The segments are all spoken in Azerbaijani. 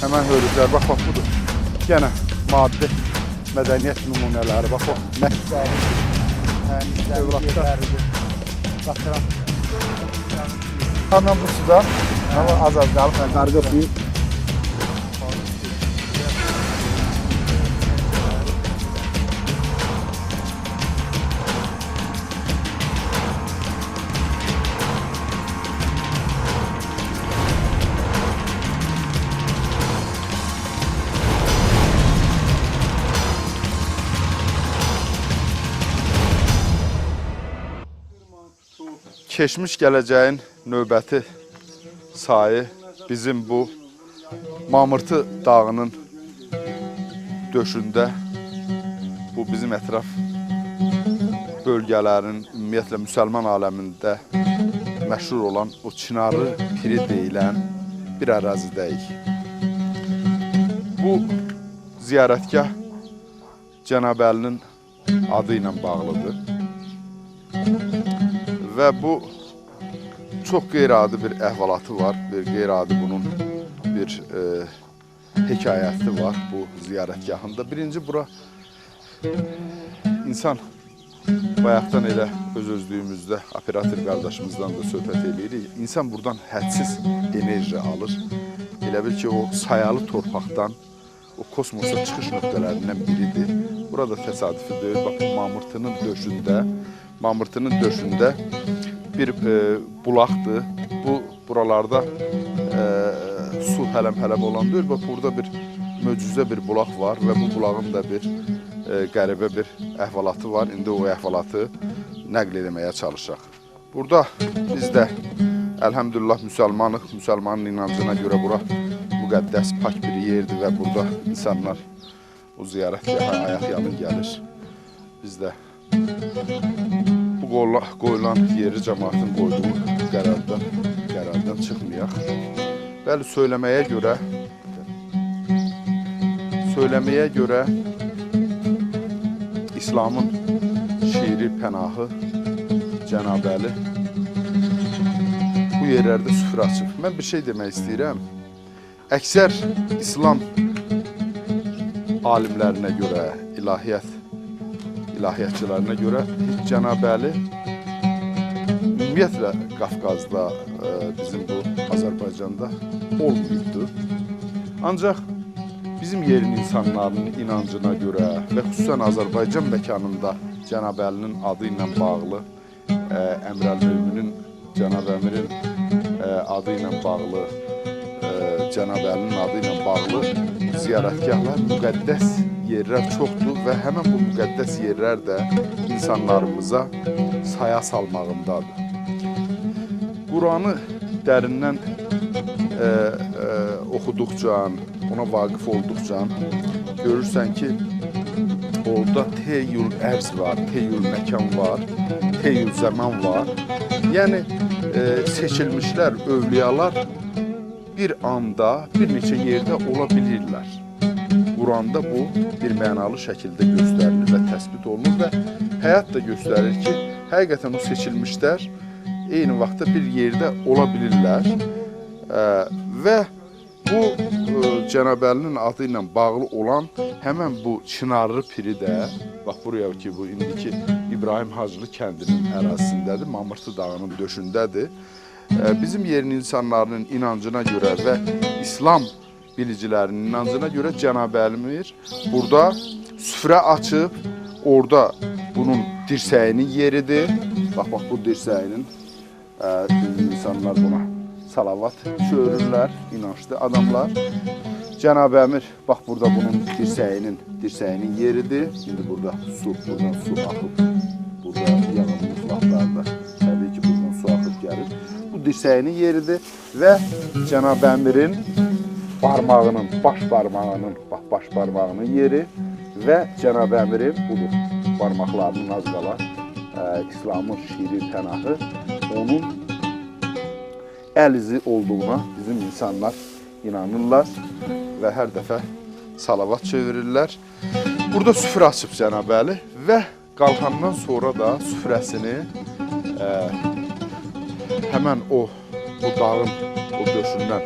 Hemen hörükler, bak budur. Gene maddi mədəniyyət nümunələri, bax o məktəbi, evlatlar. Hemen bu suda, ama az qalıb, qarqa suyu. Keçmiş gələcəyin növbəti sayı bizim bu Mamırtı dağının döşündə, bu bizim ətraf bölgələrin, ümumiyyətlə müsəlman aləmində məşhur olan o Çınarlı Piri deyilən bir ərazidəyik. Bu ziyarətgah Cənab Əlinin adı ilə bağlıdır. Və bu çox qeyri-adi bir əhvalatı var, bir qeyri-adi bunun bir hekayəti var bu ziyarətgahında. Birinci bura insan bayaqdan elə öz-özlüyümüzdə operator qardaşımızdan da söhbət edirik. İnsan buradan hədsiz enerji alır. Elə bil ki, o sayalı torpaqdan, o kosmosa çıxış nöqtələrindən biridir. Burada təsadüfi deyil, bax bu Mamırtının döşündə bir bulaqdır. Buralarda su hələm-hələm olan deyil. Bax burada bir möcüzə bir bulaq var və bu bulağın da bir qəribə bir əhvalatı var. İndi o əhvalatı nəql etməyə çalışaq. Burada biz də əlhəmdülillah müsəlmanıq. Müsəlmanın inancına görə bura müqəddəs, pak bir yerdir və burada insanlar o ziyarətgaha ayaq-yalın gəlir. Biz də bu qoyulan yeri cəmaatın qoyduğu qərardan çıxmayaq. Bəli, söyləməyə görə İslamın şiiri pənahı Cənab Əli bu yerlərdə süfrə açıb. Mən bir şey demək istəyirəm. Əksər İslam alimlərinə görə, ilahiyyatçılarına görə Cənab Əli ümumiyyətlə Qafqazda, bizim bu Azərbaycanda olmayıbdır. Ancaq bizim yerin insanlarının inancına görə və xüsusən Azərbaycan məkanında Cənab Əlinin adı ilə bağlı, Əmrəl-Möminin, Cənab Əmirin adı ilə bağlı, Cənab Əlinin adı ilə bağlı ziyarətgahlar, müqəddəs yerlər çoxdur və həmən bu müqəddəs yerlər də insanlarımıza saya salmağındadır. Quranı dərindən oxuduqca, ona vaqif olduqca görürsən ki, orada teyül ərz var, teyül məkan var, teyül zaman var. Yəni, seçilmişlər, övliyalar bir anda, bir neçə yerdə ola bilirlər. Quranda bu bir mənalı şəkildə göstərilir və təsbit olunur və həyat da göstərir ki, həqiqətən o seçilmişlər eyni vaxtda bir yerdə ola bilirlər və bu Cənab Əlinin adı ilə bağlı olan həmən bu Çınarlı Piri də, bax buraya ki, bu indiki İbrahim Hacılı kəndinin ərazisindədir, Mamırtı dağının döşündədir. Bizim yerin insanlarının inancına görə və İslam bilicilərinin inancına görə Cənab Əlimir burada süfrə açıb, orada bunun dirsəyinin yeridir. Bax, bu dirsəyinin insanlar buna salavat çörürlər, inançlı adamlar. Cənab Əmir, bax burada bunun dirsəyinin yeridir. Şimdi buradan su axıb, burada yağınlı vaxtlarda təbii ki, buradan su axıb gəlir. Bu dirsəyinin yeridir və Cənab Əmirin parmağının, baş parmağının yeri və Cənab Əmirin budur, parmaqlarının az qala İslamın şiiri pənahı, onun əl izi olduğuna bizim insanlar inanırlar və hər dəfə salavat çevirirlər. Burada süfrə açıb Cənab Əli və qalxandan sonra da süfrəsini həmən o dağın o döşündən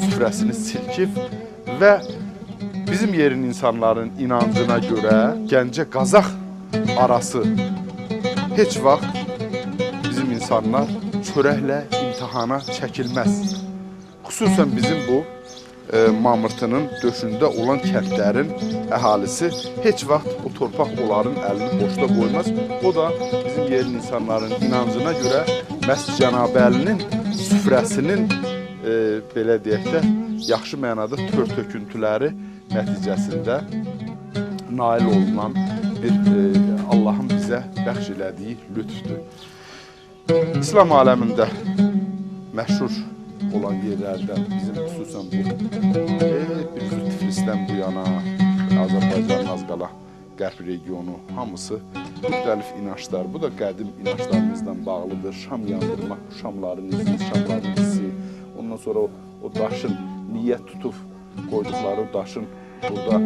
süfrəsini silkib və bizim yerin insanların inancına görə Gəncə Qazax arası heç vaxt bizim insanlar çörəklə imtihana çəkilməz. Xüsusən bizim bu Mamırtının döşündə olan kəndlərin əhalisi heç vaxt o torpaq onların əlini boşda qoymaz. O da bizim yerin insanların inancına görə məhz Cənabəlinin süfrəsinin belə deyək də yaxşı mənada tör-töküntüləri nəticəsində nail olunan bir Allahın bizə bəxş elədiyi lütfdür. İslam aləmində məşhur olan yerlərdən bizim xüsusən bu bir Tiflisdən bu yana Azərbaycanın az qala qərb regionu hamısı müxtəlif inanclar. Bu da qədim inanclarımızdan bağlıdır. Şam yandırmaq, şamların izi, şamların izi. Ondan sonra o daşın niyyət tutub qoyduqları o daşın burada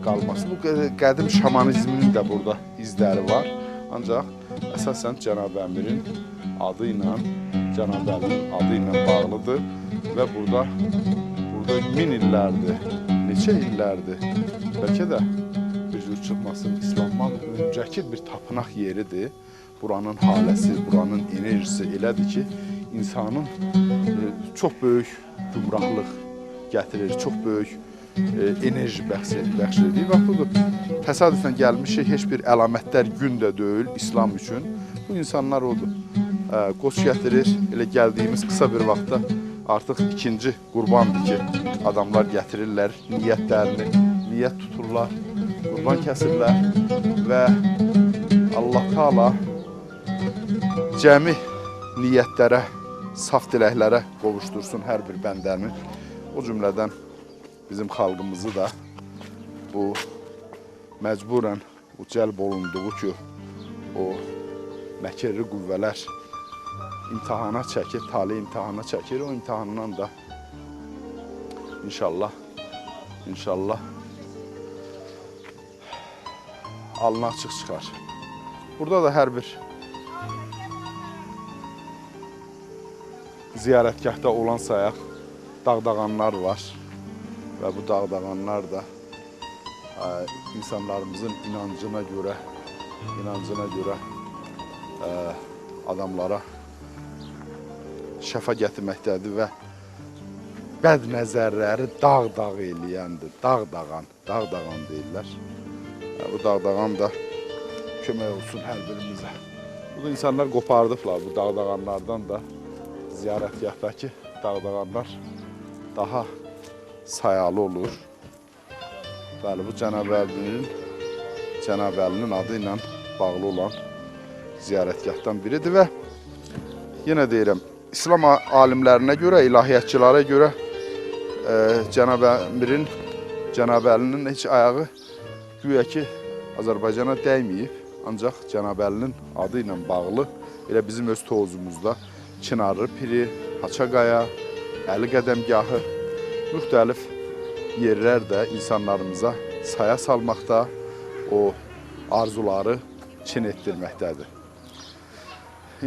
qalması. Bu qədim şamanizmin də burada izləri var. Ancaq əsasən Cənab Əmirin adı ilə, Cənab Əlinin adı ilə bağlıdır və burada min illərdir, neçə illərdir, bəlkə də bir cür çıxmasın, İslamdan öncəki bir tapınaq yeridir. Buranın haləsi, buranın enerjisi elədir ki, insanın çox böyük gümrahlıq gətirir, çox böyük enerji bəxş edir. Və budur, təsadüfən gəlmişik, heç bir əlamətlər gün də deyil İslam üçün. Bu insanlar odur. Qoç gətirir, elə gəldiyimiz qısa bir vaxtda artıq ikinci qurbandır ki, adamlar gətirirlər niyyətlərini, niyyət tuturlar, qurban kəsirlər və Allah Taala cəmi niyyətlərə, saf diləklərə qovuşdursun hər bir bəndəni. O cümlədən bizim xalqımızı da bu məcburən cəlb olunduğu ki, o məkirli qüvvələr imtihana çəkir, tali imtihana çəkir. O imtihandan da inşallah alnı açıq çıxar. Burada da hər bir ziyarətgahda olan sayaq dağdağanlar var və bu dağdağanlar da insanlarımızın inancına görə adamlara şəfa gətirməkdədir və bəd nəzərləri dağ-dağ eləyəndir. Dağ-dağan deyirlər. Bu dağdağan da kömək olsun hər birimizə. Bu insanlar qopardıblar bu dağdağanlardan da ziyarətgahdakı dağdağanlar daha sayalı olur. Bəli, bu Cənab Əlinin adı ilə bağlı olan ziyarətgahdan biridir və yenə deyirəm, İslam alimlərinə görə, ilahiyyatçılara görə Cənab Əlinin heç ayağı güya ki Azərbaycana dəyməyib, ancaq Cənab Əlinin adı ilə bağlı elə bizim öz tovuzumuzda Çınarlı Piri, Haçaqaya, Əli qədəmgahı, müxtəlif yerlər də insanlarımıza saya salmaqda, o arzuları çin etdirməkdədir.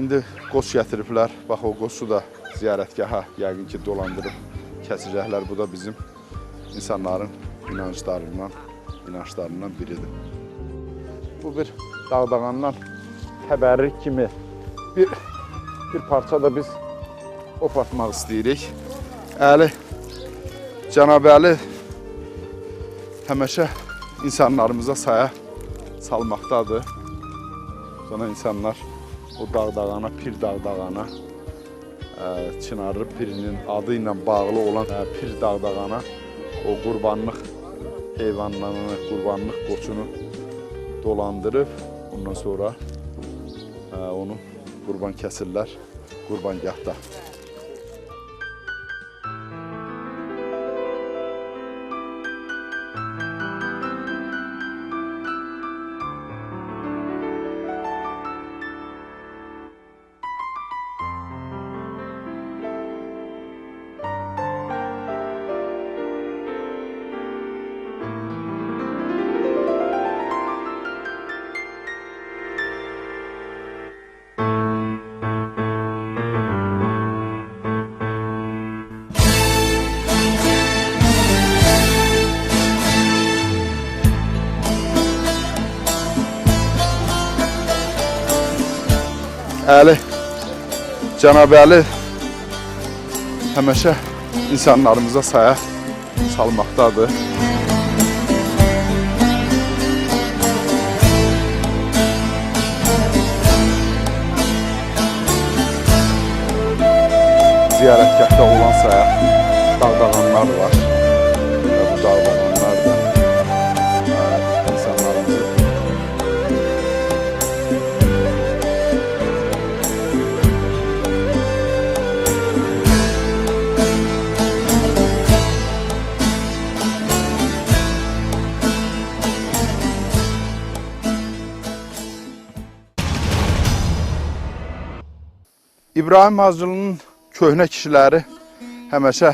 İndi qoç gətiriblər, bax o qoçu da ziyarətgaha yəqin ki dolandırıb kəsirəklər. Bu da bizim insanların inanclarından biridir. Bu bir dağdağandan təbərrik kimi bir parça da biz opartmaq istəyirik. Cənab Əli həmişə insanlarımıza saya salmaqdadır. Sonra insanlar o dağdağana, Pir dağdağana, Çınarlı Pirinin adı ilə bağlı olan Pir dağdağana o qurbanlıq heyvanlarını, qurbanlıq qoçunu dolandırıb, ondan sonra onu qurban kəsirlər qurbangahda. Əli, Cənab Əli həmişə insanlarımıza saya salmaqdadır. Ziyarətgahda olan saya dağdağanlar var. Və bu dağdağanlar da insanlarımızı İbrahim Hacılı'nın köhnə kişiləri həmişə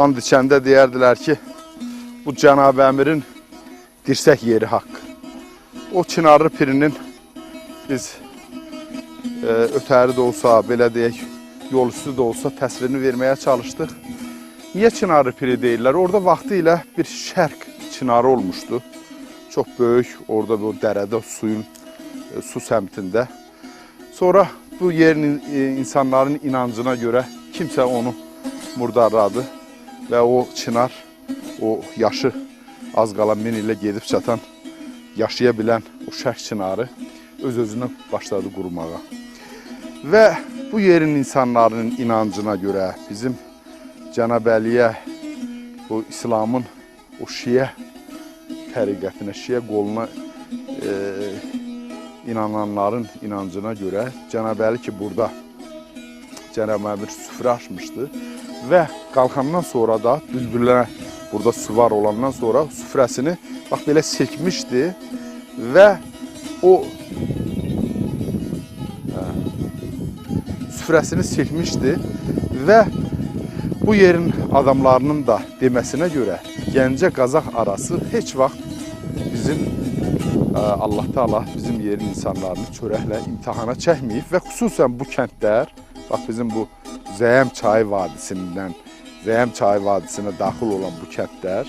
and içəndə deyərdilər ki, bu Cənab-ı Əmirin dirsək yeri haqq. O Çınarlı Pirinin biz ötəri də olsa, belə deyək, yol üstü də olsa təsvirini verməyə çalışdıq. Niyə Çınarlı Piri deyirlər? Orada vaxtı ilə bir şərq çınarı olmuşdu. Çox böyük, orada bu dərədə, su səmtində. Sonra bu yerin insanların inancına görə kimsə onu murdarladı və o çınar, o yaşı az qala 1000 ilə gedib çatan, yaşaya bilən o şərq çınarı öz-özünü başladı qurmağa. Və bu yerin insanların inancına görə bizim Cənab Əliyə, bu İslamın o şiə təriqətinə, şiə qoluna inananların inancına görə Cənab Əli ki, burada Cənab Əmir süfrə açmışdı və qalxandan sonra da bülbüllərə burada suvar olandan sonra süfrəsini bax belə silkmişdi və o süfrəsini silkmişdi və bu yerin adamlarının da deməsinə görə Gəncə Qazax arası heç vaxt bizim Allah Teala bizim yerin insanlarını çörəklə imtihana çəkməyib və xüsusən bu kəndlər, bax bizim bu Zəyəm çayı vadisindən, Zəyəm çayı vadisinə daxil olan bu kəndlər,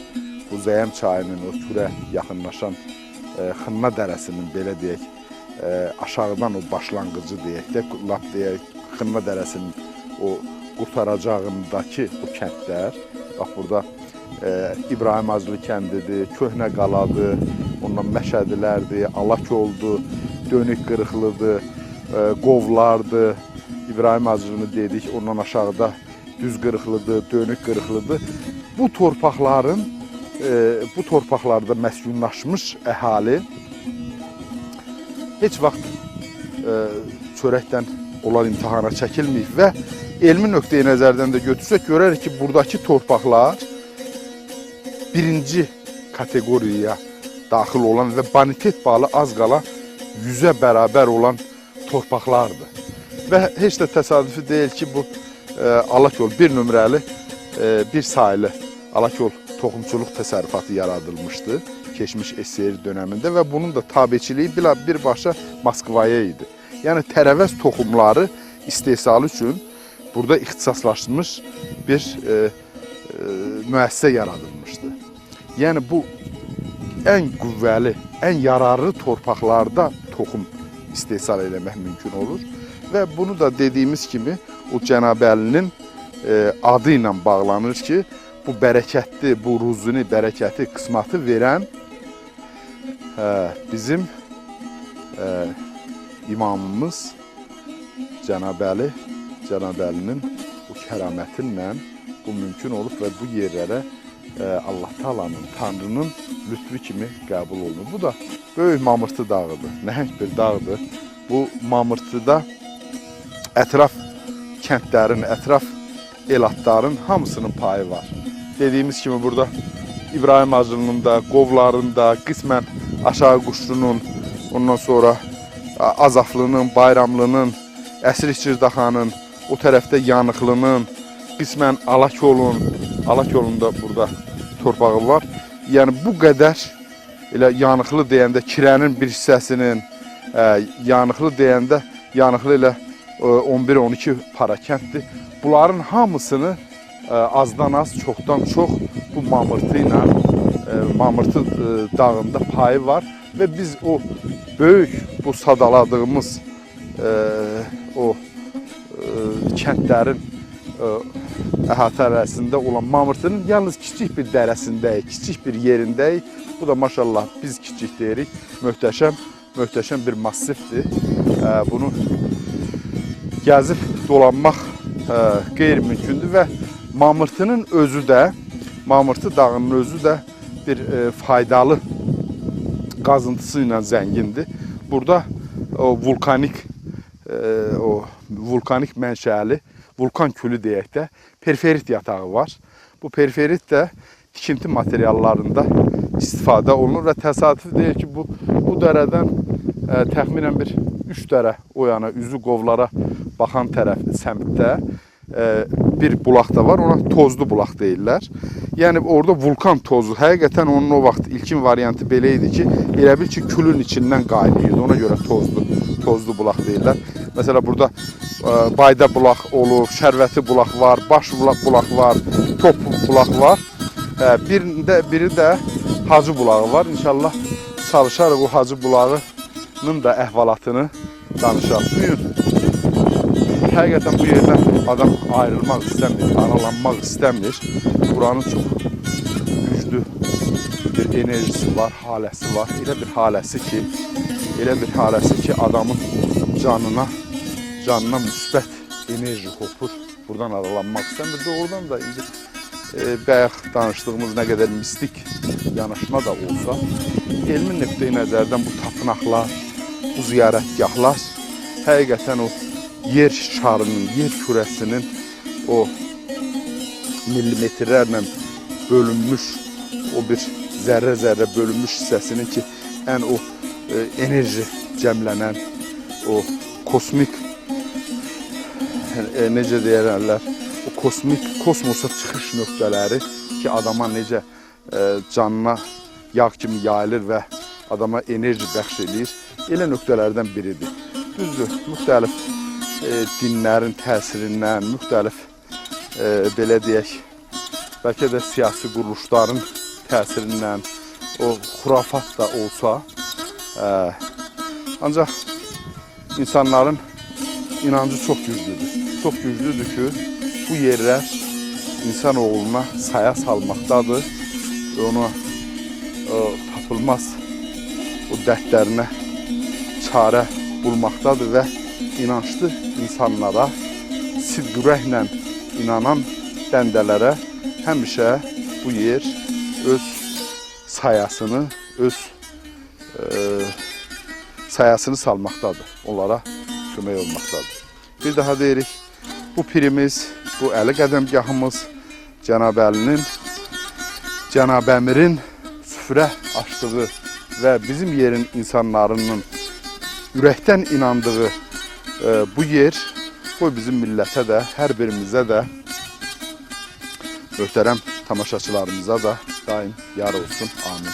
bu Zəyəm çayının o türə yaxınlaşan Xınna dərəsinin belə deyək, aşağıdan o başlanğıcı deyək də, lap deyək, Xınna dərəsinin o qurtaracağındakı bu kəndlər, bax burada İbrahim Hacılı kəndidir, Köhnə Qaladır, ondan Məşədilərdir, Alakoldur, Dönük Qırıqlıdır, Qovlardır, İbrahim Hacılını dedik, ondan aşağıda Düz Qırıqlıdır, Dönük Qırıqlıdır. Bu torpaqlarda məskunlaşmış əhali heç vaxt çörəkdən olan imtihana çəkilməyib və elmi nöqteyi nəzərdən də götürsək, görərik ki, buradakı torpaqlar birinci kateqoriyaya daxil olan və bonitet balı az qala 100-ə bərabər olan torpaqlardır. Və heç də təsadüfi deyil ki, bu Alakol bir nömrəli, bir sayılı Alakol toxumçuluq təsərrüfatı yaradılmışdı keçmiş SSR dönəmində və bunun da tabiçiliyi birbaşa Moskvaya idi. Yəni tərəvəz toxumları istehsalı üçün burada ixtisaslaşmış bir müəssisə yaradılmışdı. Yəni bu ən qüvvəli, ən yararlı torpaqlarda toxum istehsal eləmək mümkün olur. Və bunu da dediyimiz kimi o Cənab Əlinin adı ilə bağlanır ki, bu bərəkətli, bu ruzuni, bərəkəti, qismatı verən bizim imamımız Cənab Əli, Cənab Əlinin bu kəramətinlə bu mümkün olub və bu yerlərə Allah Taala'nın, Tanrının lütfü kimi qəbul olunur. Bu da böyük Mamırtı dağıdır, nəhəng bir dağdır. Bu Mamırtıda ətraf kəndlərin, ətraf elatların hamısının payı var. Dediyimiz kimi burada İbrahim Hacılının da, Qovların da, qismən Aşağı Quşlunun, ondan sonra Azaflının, Bayramlının, Əsrik Cırdaxanın, o tərəfdə Yanıqlının, qismən Alakolun da burada torpağı var. Yəni bu qədər elə Yanıqlı deyəndə Kirənin bir hissəsinin, Yanıqlı deyəndə Yanıqlı ilə 11-12 para kənddir. Bunların hamısını azdan az, çoxdan çox bu Mamırtı ilə, Mamırtı dağında payı var və biz o böyük bu sadaladığımız o kəndlərin əhatə ərazisində olan Mamırtının yalnız kiçik bir dərəsindəyik, kiçik bir yerindəyik. Bu da maşallah biz kiçik deyirik. Möhtəşəm bir massivdir. Bunu gəzib dolanmaq qeyri-mümkündür və Mamırtının özü də, Mamırtı dağının özü də bir faydalı qazıntısı ilə zəngindir. Burada vulkanik mənşəli, vulkan külü deyək də, periferit yatağı var. Bu periferit də tikinti materiallarında istifadə olunur və təsadüf deyil ki, bu dərədən təxminən bir 3 dərə o yana, üzü qovlara baxan səmtdə bir bulaq da var, ona tozlu bulaq deyirlər. Yəni orada vulkan tozu, həqiqətən onun o vaxt ilkin variantı belə idi ki, elə bil ki, külün içindən qaynayırdı, ona görə tozlu bulaq deyirlər. Məsələn, burada Bayda bulaq olur, Şərvəti bulaq var, Baş bulaq var, Top bulaq var. Biri də Hacı bulağı var. İnşallah çalışarıq o Hacı bulağının da əhvalatını danışaq. Bu gün həqiqətən bu yerdən adam ayrılmaq istəmir, aralanmaq istəmir. Buranın çox güclü bir enerjisi var, haləsi var. Elə bir haləsi ki, adamın canına müsbət enerji hopur. Buradan aralanmaq istəmir. Doğrudan da indi bayaq danışdığımız nə qədər mistik yanaşma da olsa, elmi nöqteyi nəzərdən bu tapınaqlar, bu ziyarətgahlar həqiqətən o yer şarının, yer kürəsinin o millimetrlərlə bölünmüş, o bir zərrə bölünmüş hissəsinin ki, ən o enerji cəmlənən, o kosmik, necə deyərlər, o kosmosa çıxış nöqtələri ki, adama necə canına yağ kimi yayılır və adama enerji bəxş edir, elə nöqtələrdən biridir. Düzdür, müxtəlif dinlərin təsirindən, müxtəlif, belə deyək, bəlkə də siyasi quruluşların təsirindən, o xurafat da olsa, ancaq insanların inancı çox güclüdür. Çox güclüdür ki, bu yerlər insanoğluna saya salmaqdadır və ona tapılmaz o dərdlərinə çarə bulmaqdadır və inançlı insanlara, sidq ürəklə inanan bəndələrə həmişə bu yer öz sayasını salmaqdadır, onlara kömək olmaqdadır. Bir daha deyirik, bu pirimiz, bu Əli qədəmgahımız Cənab Əmirin süfrə açdığı və bizim yerin insanlarının ürəkdən inandığı bu yer, qoy bizim millətə də, hər birimizə də, möhtərəm tamaşaçılarımıza da daim yar olsun. Amin.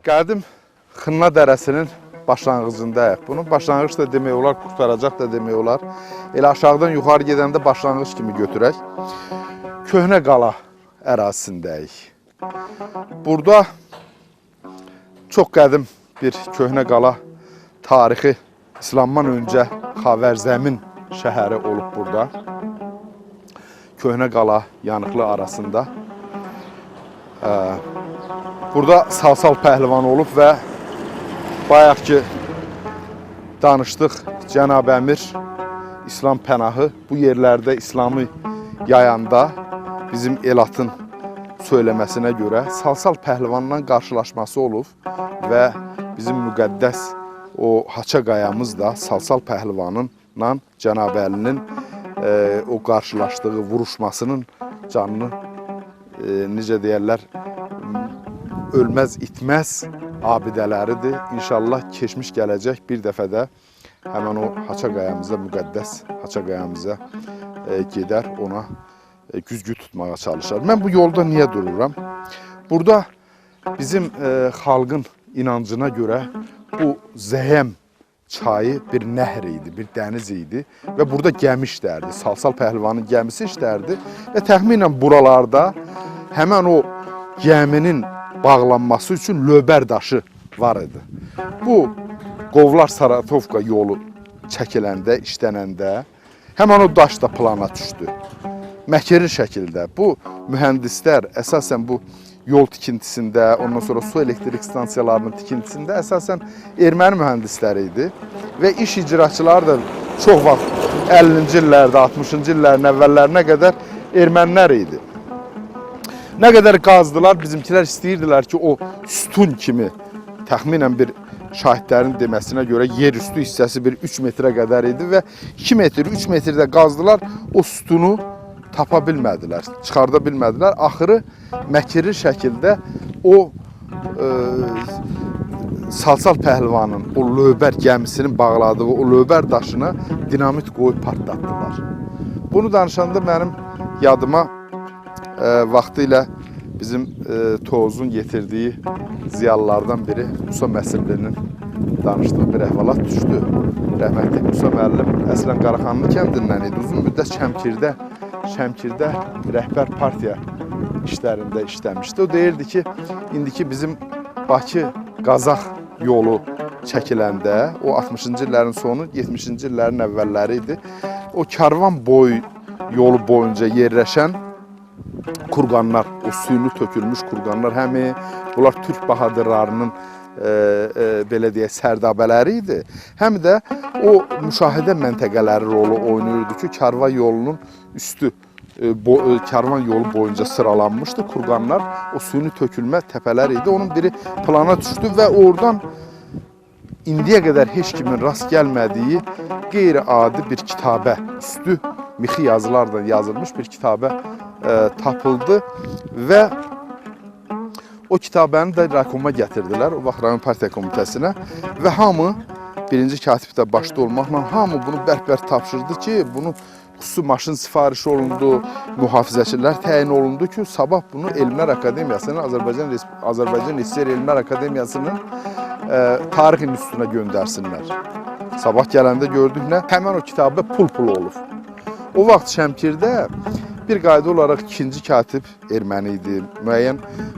Qədim Xınna dərəsinin başlanğıcındayıq. Bunun başlanğıc da demək olar, qurtaracaq da demək olar. Elə aşağıdan yuxarı gedəndə başlanğıc kimi götürək. Köhnə qala ərazisindəyik. Burada çox qədim bir köhnə qala tarixi İslamdan öncə Xavərzəmin şəhəri olub burada. Köhnə qala Yanıqlı arasında. Burada Salsal pəhlivan olub və bayaq ki danışdıq, Cənab Əmir İslam Pənahı bu yerlərdə İslamı yayanda bizim Elatın söyləməsinə görə Salsal pəhlivanla qarşılaşması olub və bizim müqəddəs o haça qayamız da Salsal pəhlivanınla Cənab Əlinin o qarşılaşdığı vuruşmasının canını necə deyərlər, ölməz, itməz abidələridir. İnşallah keçmiş gələcək bir dəfə də həmən o haça qayamıza, müqəddəs haça qayamıza gedər, ona güzgü tutmağa çalışar. Mən bu yolda niyə dururam? Burada bizim xalqın inancına görə bu Zəhəm çayı bir nəhr idi, bir dəniz idi və burada gəmi işlərdi. Salsal pəhlivanın gəmisi işlərdi və təxminən buralarda həmən o gəminin bağlanması üçün lövbər daşı var idi. Bu Qovlar-Saratovka yolu çəkiləndə, işlənəndə həmən o daş da plana düşdü. Məkirli şəkildə bu mühəndislər əsasən bu yol tikintisində, ondan sonra su elektrik stansiyalarının tikintisində əsasən erməni mühəndisləri idi və iş icraçıları da çox vaxt 50-ci illərdə, 60-cı illərin əvvəllərinə qədər ermənilər idi. Nə qədər qazdılar, bizimkilər istəyirdilər ki, o sütun kimi təxminən bir şahidlərin deməsinə görə yer üstü hissəsi bir 3 metrə qədər idi və 2 metr, 3 metrdə qazdılar, o sütunu tapa bilmədilər, çıxarda bilmədilər. Axırı məkirli şəkildə o Salsal pəhlivanın o lövbər gəmisinin bağladığı o lövbər daşına dinamit qoyub partlatdılar. Bunu danışanda mənim yadıma vaxtilə bizim Tovuzun getirdiyi ziyalılardan biri Musa Məsimlinin danışdığı bir əhvalat düşdü. Rəhmətli Musa müəllim əslən Qaraxanlı kəndindən idi. Uzun müddət Şəmkirdə rəhbər partiya işlərində işləmişdi. O deyirdi ki, indiki bizim Bakı-Qazax yolu çəkiləndə, o 60-cı illərin sonu, 70-ci illərin əvvəlləri idi. O karvan boyu yolu boyunca yerləşən kurqanlar, o suyunu tökülmüş kurqanlar, həmi bunlar Türk bahadırlarının belə deyək, sərdabələri idi. Həm də o müşahidə məntəqələri rolu oynayırdı ki, karvan yolunun üstü, karvan yolu boyunca sıralanmışdı kurqanlar, o suyunu tökülmə təpələr idi. Onun biri plana düşdü və oradan indiyə qədər heç kimin rast gəlmədiyi qeyri-adi bir kitabə, üstü mixi yazılardan yazılmış bir kitabə tapıldı və o kitabəni də Raykom'a gətirdilər, o vaxt Rayon Partiya Komitəsinə və hamı, birinci katib də başda olmaqla, hamı bunu bərk-bərk tapşırdı ki, bunu xüsusi maşın sifarişi olundu, mühafizəçilər təyin olundu ki, sabah bunu Elmlər Akademiyasının, Azərbaycan İstər Elmlər Akademiyasının Tarix İnstitutuna göndərsinlər. Sabah gələndə gördük nə? Həmən o kitabə pul olub. O vaxt Şəmkirdə bir qayda olaraq ikinci katib erməni idi, müəyyən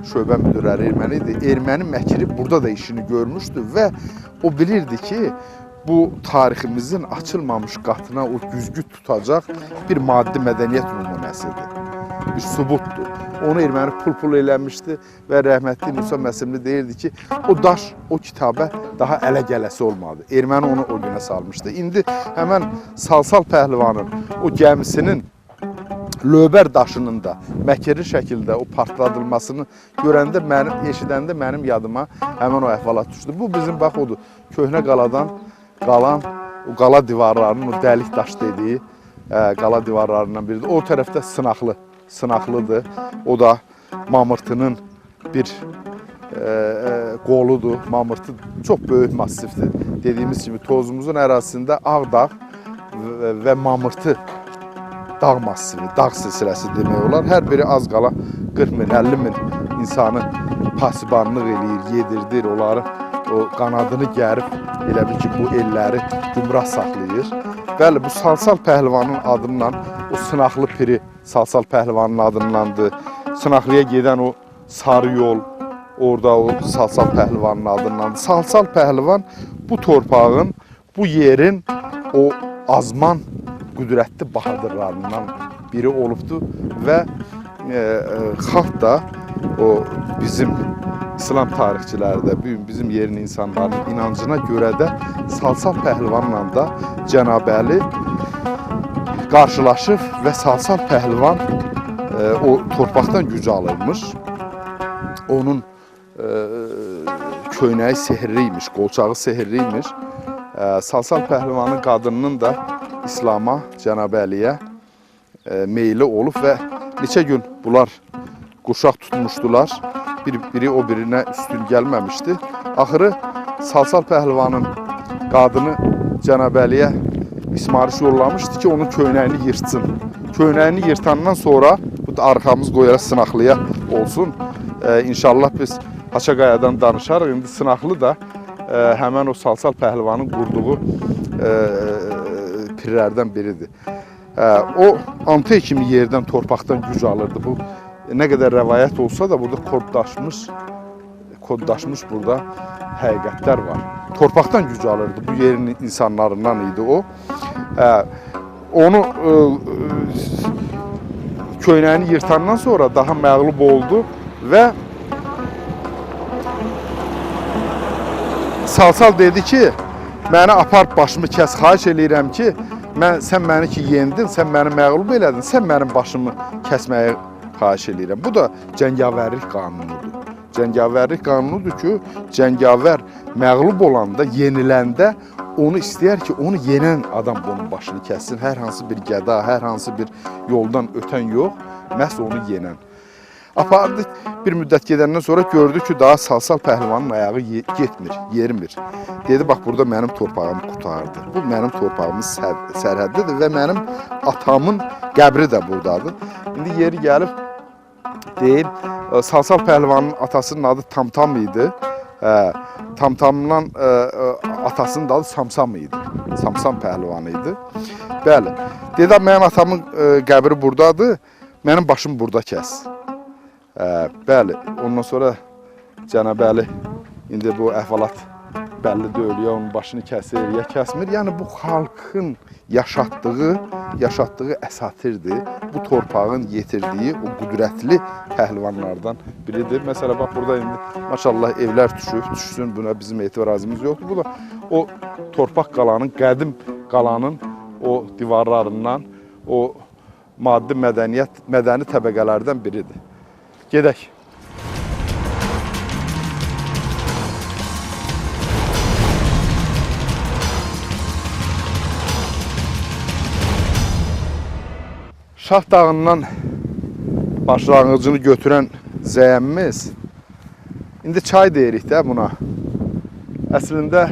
şöbə müdürləri erməni idi. Erməni məkiri burada da işini görmüşdü və o bilirdi ki, bu tariximizin açılmamış qatına o güzgü tutacaq bir maddi mədəniyyət nümunəsidir, bir subutdur. Onu erməni pul eləmişdi və rəhmətli Musa Məsimli deyirdi ki, o daş, o kitabə daha ələ gələsi olmadı. Erməni onu o günə salmışdı. İndi həmən Salsal pəhlivanın o gəmisinin lövbər daşının da məkirli şəkildə o partladılmasını görəndə, eşidəndə mənim yadıma həmən o əhvalat düşdü. Bu bizim bax odur, köhnə qaladan qalan o qala divarlarının, o dəlik daş dediyi qala divarlarından biridir. O tərəfdə sınaqlıdır. O da Mamırtının bir qoludur. Mamırtı çox böyük massivdir. Dediyimiz kimi Tovuzumuzun ərazisində Ağdağ və Mamırtı dağ massivi, dağ silsiləsi demək olar. Hər biri az qala 40 min, 50 min insanı pasibanlıq eləyir, yedirdir, onları o qanadını gərib elə bil ki, bu elləri gümrah saxlayır. Bəli, bu Salsal Pəhlivanın adından, o sınaqlı piri Salsal Pəhlivanın adındandır. Sınaqlıya gedən o sarı yol, orada o Salsal Pəhlivanın adındandır. Salsal Pəhlivan bu torpağın, bu yerin o azman qüdrətli bahadırlarından biri olubdur və xalq da o bizim İslam tarixçiləri də, bizim yerin insanlarının inancına görə də Salsal Pəhlivanla da Cənab Əli qarşılaşıb və Salsal Pəhlivan o torpaqdan güc alırmış. Onun köynəyi sehirliymiş, qolçağı sehirliymiş. Salsal Pəhlivanın qadınının da İslama, Cənab Əliyə meyli olub və neçə gün bunlar quşaq tutmuşdular. Biri o birinə üstün gəlməmişdi. Axırı Salsal Pəhlivanın qadını Cənab Əliyə ismarış yollamışdı ki, onun köynəyini yırtsın. Köynəyini yırtandan sonra, bu da arxamız qoyaraq Sınaqlıya olsun. İnşallah biz Haçaqayadan danışarıq. İndi Sınaqlı da həmən o Salsal Pəhlivanın qurduğu pirlərdən biridir. O Antey kimi yerdən, torpaqdan güc alırdı. Bu nə qədər rəvayət olsa da burada koddaşmış burada həqiqətlər var. Torpaqdan güc alırdı. Bu yerin insanlarından idi o. Onu köynəyini yırtandan sonra daha məğlub oldu və Salsal dedi ki, məni apar başımı kəs, xahiş eləyirəm ki, sən məni ki yendin, sən məni məğlub elədin, sən mənim başımı kəsməyi xahiş eləyirəm. Bu da cəngavərlik qanunudur. Cəngavərlik qanunudur ki, cəngavər məğlub olanda, yeniləndə onu istəyər ki, onu yenən adam bunun başını kəssin. Hər hansı bir gəda, hər hansı bir yoldan ötən yox, məhz onu yenən. Apardı, bir müddət gedəndən sonra gördü ki, daha Salsal Pəhlivanın ayağı getmir, yerimir. Dedi, bax, burada mənim torpağımı qutardı. Bu mənim torpağımın sərhəddidir və mənim atamın qəbri də buradadır. İndi yeri gəlib, deyil, Salsal Pəhlivanın atasının adı Tamtam idi. Tamtamla atasının adı Samsam idi. Samsam Pəhlivanı idi. Bəli, dedi, mənim atamın qəbri buradadır, mənim başım burada kəs. Bəli, ondan sonra Cənab Əli indi bu əhvalat bəlli deyil, ya onun başını kəsir, ya kəsmir. Yəni bu xalqın yaşatdığı əsatirdir. Bu torpağın yetirdiyi o qüdrətli pəhlivanlardan biridir. Məsələn, bax burada indi maşallah evlər düşsün, buna bizim etirazımız yoxdur. Bu da o torpaq qalanın, qədim qalanın o divarlarından, o maddi mədəni təbəqələrdən biridir. Gedək. Şah dağından başlanğıcını götürən zəyəmmimiz, indi çay deyirik də buna. Əslində,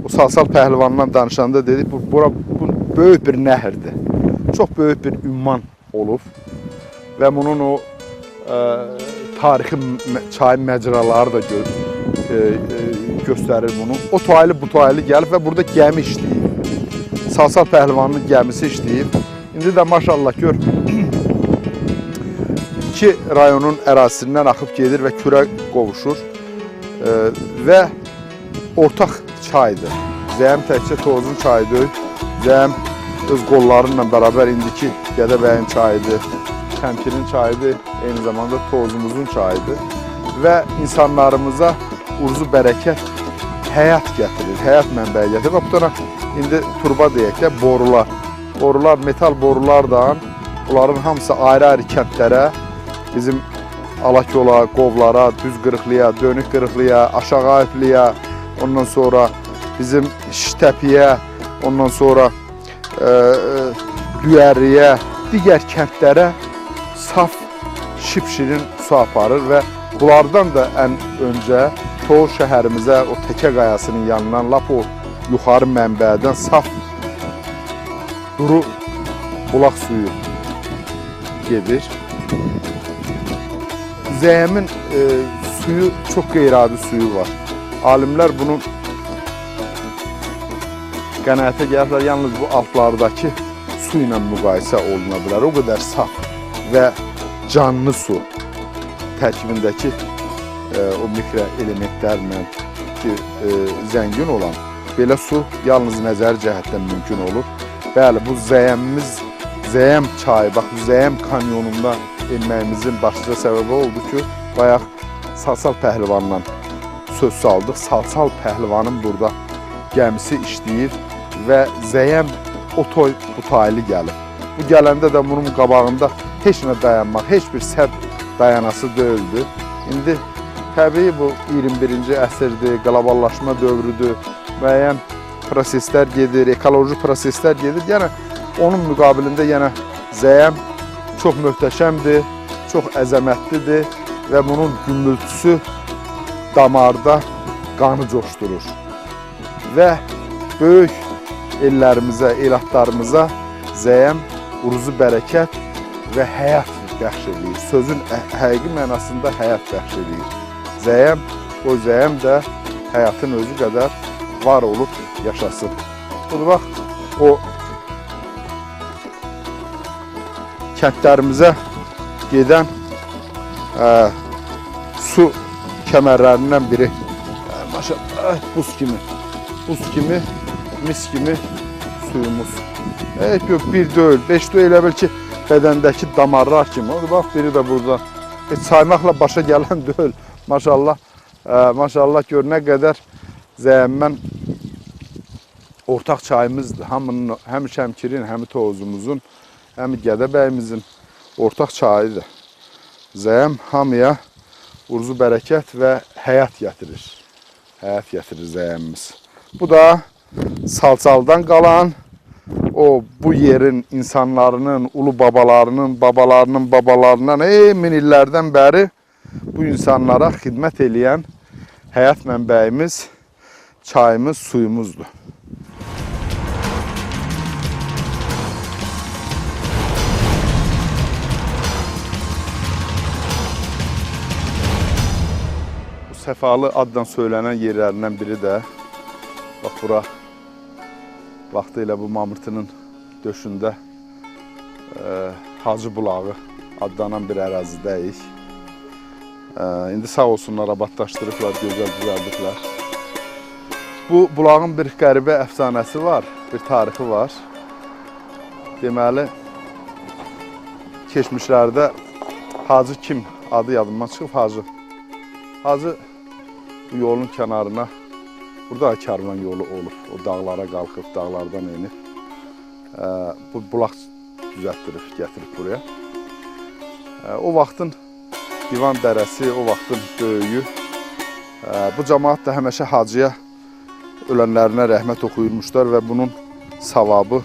o Salsal Pəhlivandan danışanda dedik, bu böyük bir nəhirdir. Çox böyük bir ünvan olub və bunun o tarixi çayın məcraları da göstərir bunu. O taylı bu taylı gəlib və burada gəmi işləyib. Salsal Pəhlivanın gəmisi işləyib. İndi də maşallah gör, iki rayonun ərazisindən axıb gedir və kürə qovuşur və ortaq çaydır. Zəyəm təkcə Tovuzun çayıdır. Zəyəm öz qollarıyla bərabər indiki Gədəbəyin çayıdır. Təmkirin çayıdır, eyni zamanda Tovuzumuzun çayıdır və insanlarımıza urzu bərəkət, həyat gətirir, həyat mənbəyi gətirir. Və bu tane indi turba deyək də borular. Borular, metal borulardan, bunların hamısı ayrı-ayrı kəndlərə, bizim Alakola, Qovlara, Düz Qırıqlıya, Dönük Qırıqlıya, Aşağı Ayıplıya, ondan sonra bizim Şitəpiyə, ondan sonra Düyərliyə, digər kəndlərə saf, şipşirin su aparır və bunlardan da ən öncə Tovuz şəhərimizə, o Təkə qayasının yanından, lap o yuxarı mənbədən saf, duru bulaq suyu gedir. Zəyəmin suyu çox qeyri-adi suyu var. Alimlər bunun qənaətə gəlirlər, yalnız bu Alplardakı su ilə müqayisə oluna bilər. O qədər saf və canlı su tərkibindəki o mikroelementlərlə zəngin olan belə su yalnız nəzəri cəhətdən mümkün olur. Bəli, bu zəyəmimiz, Zəyəm çayı, bax bu Zəyəm kanyonunda enməyimizin başlıca səbəbi oldu ki, bayaq Salsal Pəhlivanla söz saldıq. Salsal Pəhlivanın burada gəmisi işləyir və Zəyəm o toy bu taylı gəlir. Bu gələndə də bunun qabağında heç nə dayanmaq, heç bir sədd dayanası deyildi. İndi təbii bu 21-ci əsrdir, qloballaşma dövrüdür, müəyyən proseslər gedir, ekoloji proseslər gedir. Yəni, onun müqabilində yenə Zəyəm çox möhtəşəmdir, çox əzəmətlidir və bunun gümbültüsü damarda qanı coşdurur. Və böyük ellərimizə, elatlarımıza Zəyəm uruzu bərəkət və həyat bəxş edir. Sözün həqiqi mənasında həyat bəxş edir. Zəyəm, o Zəyəm də həyatın özü qədər var olub yaşasın. Burada bax, o kəndlərimizə gedən su kəmərlərindən biri. Maşallah, buz kimi, mis kimi suyumuz. Yox, bir deyil, 5 deyil, elə bil ki, bədəndəki damarlar kimi. Bax, biri də burada. Saymaqla başa gələn deyil. Maşallah, maşallah gör nə qədər Zəyəmmən ortaq çayımızdır. Həm Şəmkirin, həm Tovuzumuzun, həm Gədəbəyimizin ortaq çayıdır. Zəyəm hamıya uruzu bərəkət və həyat gətirir. Həyat gətirir Zəyəmimiz. Bu da Salsaldan qalan, bu yerin insanlarının, ulu babalarının, babalarından min illərdən bəri bu insanlara xidmət eləyən həyat mənbəyimiz, çayımız, suyumuzdur. Bu Səfalı adla söylənən yerlərindən biri də, bax bura, vaxtı ilə bu Mamırtının döşündə Hacı Bulağı adlanan bir ərazidəyik. İndi sağ olsunlar, abadlaşdırıblar, gözəl düzəldiblər. Bu bulağın bir qəribə əfsanəsi var, bir tarixi var. Deməli, keçmişlərdə Hacı kim adı yadımdan çıxıb, Hacı. Hacı bu yolun kənarına, burada karvan yolu olub, o dağlara qalxıb, dağlardan enib. Bu bulaq düzəltdirib, gətirib buraya. O vaxtın divan dərəsi, o vaxtın böyüyü. Bu cəmaat da həmişə Hacıya ölənlərinə rəhmət oxuyurmuşlar və bunun savabı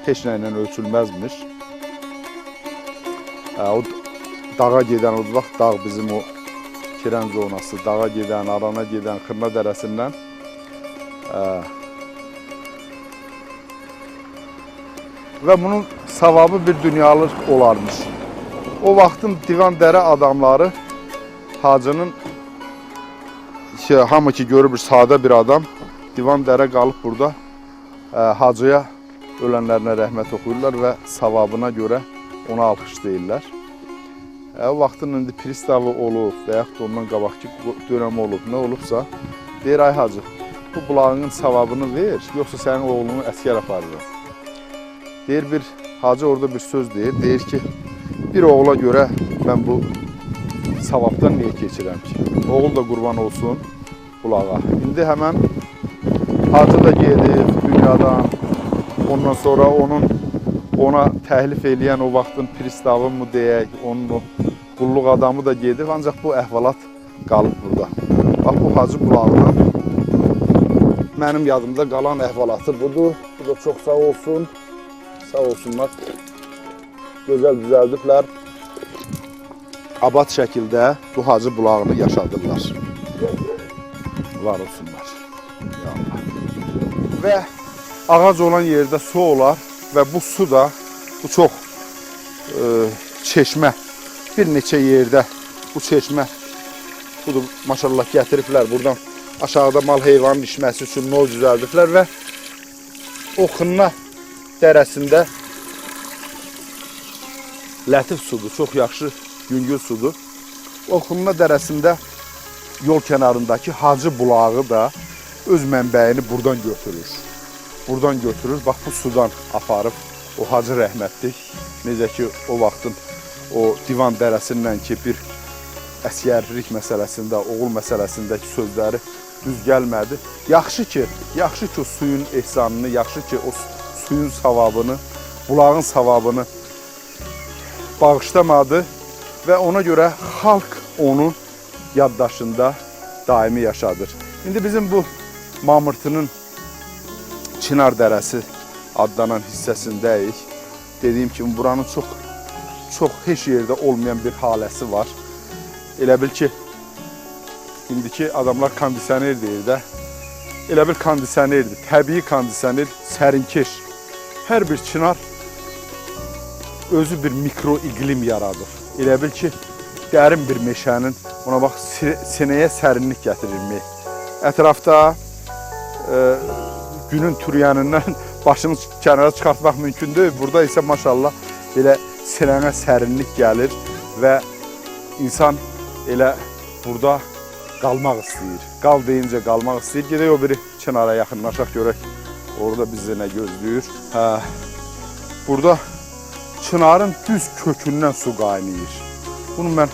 heç nə ilə ölçülməzmiş. O dağa gedən, o vaxt dağ bizim o Kirən zonası, dağa gedən, Arana gedən, Xırna dərəsindən və bunun savabı bir dünyalıq olarmış. O vaxtın divan dərə adamları Hacının, hamı ki görür bir sadə bir adam, divan dərə qalıb burada Hacıya ölənlərinə rəhmət oxuyurlar və savabına görə ona alqışlayırlar. O vaxtın indi pristavı olub və yaxud ondan qabaqki dönəmi olub, nə olubsa, deyir, ay Hacı, bu bulağının savabını ver, yoxsa sənin oğlunu əskər aparır. Deyir, bir Hacı orada bir söz deyir ki, bir oğula görə mən bu savabdan niyə keçirəm ki? Oğul da qurban olsun bulağa. İndi həmən Hacı da gedib dünyadan, ondan sonra ona təhlif eləyən o vaxtın pristavı mı deyək, onun o qulluq adamı da gedib, ancaq bu əhvalat qalıb burada. Bax, bu Hacı bulağından mənim yadımda qalan əhvalatı budur. Bu da çox sağ olsun, sağ olsunlar. Gözəl düzəldiblər. Abad şəkildə bu Hacı bulağını yaşadırlar. Var olsunlar. Və ağac olan yerdə su olar və bu su da, bu çox çeşmə bir neçə yerdə Bu çeşmə, budur, maşallah gətiriblər. Buradan aşağıda mal heyvanın içməsi üçün nol düzəldiblər və o Xınna dərəsində lətif sudur, çox yaxşı yüngül sudur. O Xınna dərəsində yol kənarındakı Hacı bulağı da öz mənbəyini buradan götürür. Buradan götürür, bax bu sudan aparıb o Hacı rəhmətlik. Necə ki, o vaxtın o divan dərəsindən ki, bir əsgərlik məsələsində, oğul məsələsindəki sözləri düz gəlmədi. Yaxşı ki, o suyun ehsanını, yaxşı ki, o suyun savabını, bulağın savabını bağışlamadı və ona görə xalq onu yaddaşında daimi yaşadır. İndi bizim bu Mamırtının Çınar Dərəsi adlanan hissəsindəyik. Dediyim kimi buranın çox heç yerdə olmayan bir haləsi var. Elə bil ki, indiki adamlar kondisioner deyir də. Elə bil kondisionerdir, təbii kondisioner, sərinkeş. Hər bir çınar özü bir mikro iqlim yaradır. Elə bil ki, dərin bir meşənin, ona bax, sinəyə sərinlik gətirir. Ətrafda günün türyənindən başını kənara çıxartmaq mümkün deyil. Burada isə maşallah belə sinəyə sərinlik gəlir və insan elə burada qalmaq istəyir. Qal deyincə qalmaq istəyir. Gedək o biri kənara yaxınlaşaq görək. Orada bizi nə gözləyir. Burada çınarın düz kökündən su qaynayır. Bunu mən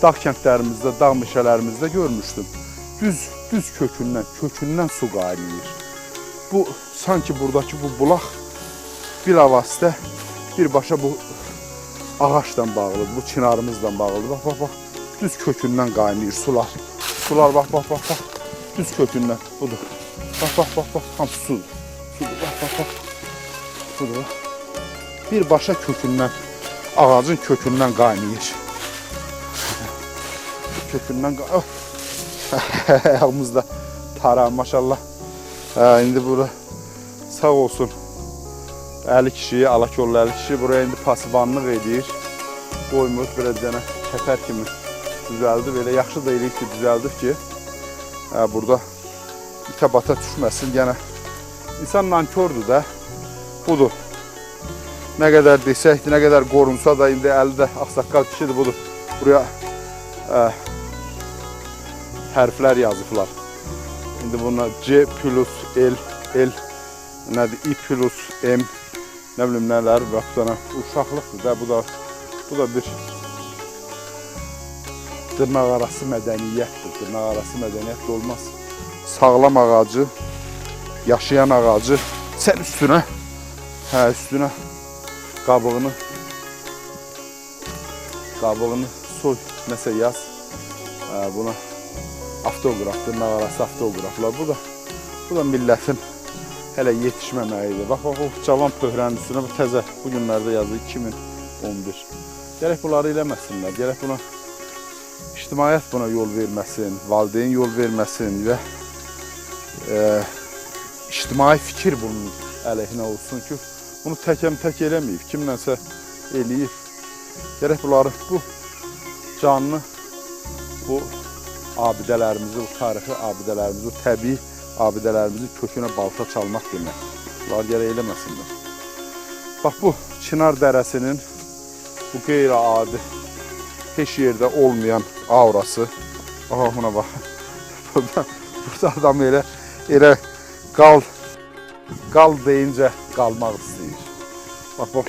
dağ kəndlərimizdə, dağ meşələrimizdə görmüşdüm. Düz kökündən su qaynayır. Bu, sanki buradakı bu bulaq bilavasitə birbaşa bu ağaçdan bağlıdır, bu çınarımızdan bağlıdır. Bax, düz kökündən qaynayır sular. Sular, bax, düz kökündən, budur. Bax, hamısı sudur. Bax, budur. Birbaşa kökündən, ağacın kökündən qaynayır. Kökündən qaynayır. Ayağımızda tara, maşallah. İndi bura sağ olsun Əli kişi, Alakollu Əli kişi buraya indi pasibanlıq edir. Qoymur, belə dənə kəpər kimi düzəldir. Belə yaxşı da eləyib ki, düzəldir ki, burada itə bata düşməsin. Yəni, insan nankördür də, budur. Nə qədər desəkdir, nə qədər qorunsa da, indi Əli də ağsaqqal kişidir, budur. Buraya hərflər yazıblar. İndi buna C plus L, nədir, I plus M, nə bilim nələr, bax, uşaqlıqdır da, bu da bir dırnaq arası mədəniyyətdir. Dırnaq arası mədəniyyət olmaz. Sağlam ağacı, yaşayan ağacı, sən üstünə qabığını soy, nəsə yaz, buna avtoqraf, dırnaq arası avtoqraflar. Bu da millətin hələ yetişməməyidir. Bax, o cavan pöhrənin üstünə bu təzə, bu günlərdə yazdı 2011. Gərək bunları eləməsinlər, gərək buna ictimaiyyət buna yol verməsin, valideyn yol verməsin və ictimai fikir bunun əleyhinə olsun ki, bunu tək eləməyib, kimlənsə eləyib. Gərək bunları, bu canlı, bu abidələrimizi, bu tarixi abidələrimizi, bu təbii abidələrimizin kökünə balta çalmaq demək. Bunlar gərək eləməsinlər. Bax, bu Çınar Dərəsinin bu qeyri-adi, heç yerdə olmayan aurası. Bax, buna bax. Burada adam elə qal deyincə qalmaq istəyir. Bax,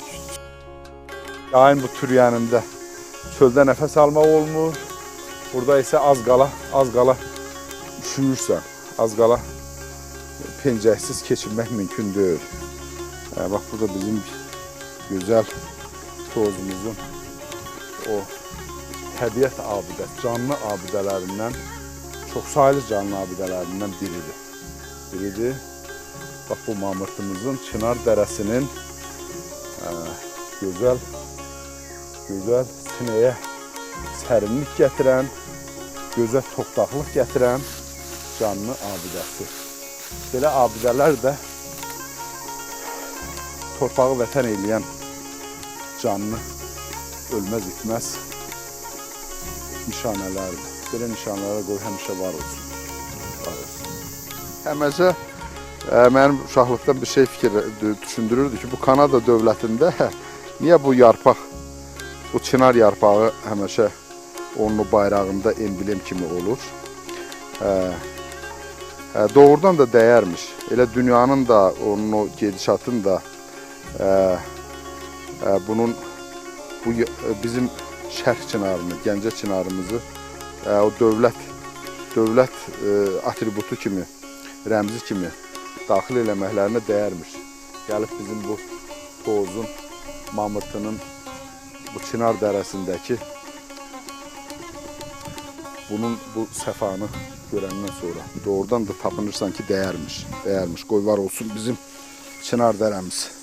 yayın bu türyənində çöldə nəfəs almaq olmur. Burada isə az qala üşüyürsən, az qala pencəksiz keçirmək mümkün deyil. Bax, bu da bizim gözəl tozumuzun o təbiət abidəsi, canlı abidələrindən, çoxsaylı canlı abidələrindən biridir. Bax, bu Mamırtımızın Çınar Dərəsinin gözəl sinəyə sərinlik gətirən, gözəl toxtaqlıq gətirən canlı abidəsi. Belə abidələr də torpağı vətən eləyən canlı ölməz, itməz nişanələrdir. Belə nişanələrə qoy həmişə var olsun. Var olsun. Həməcə mənim uşaqlıqdan bir şey düşündürürdü ki, bu Kanada dövlətində niyə bu yarpaq, bu çınar yarpağı həmişə onun bayrağında emblem kimi olur. Doğrudan da dəyərmiş. Elə dünyanın da, onun o gedişatın da bunun bu bizim şərq çınarını, Gəncə çınarımızı o dövlət atributu kimi, rəmzi kimi daxil eləməklərinə dəyərmiş. Gəlib bizim bu Tovuzun, Mamırtının bu Çınar dərəsindəki bunun bu səfanı görəndən sonra doğrudan da tapınırsan ki, dəyərmiş. Qoy var olsun bizim Çınar dərəmiz.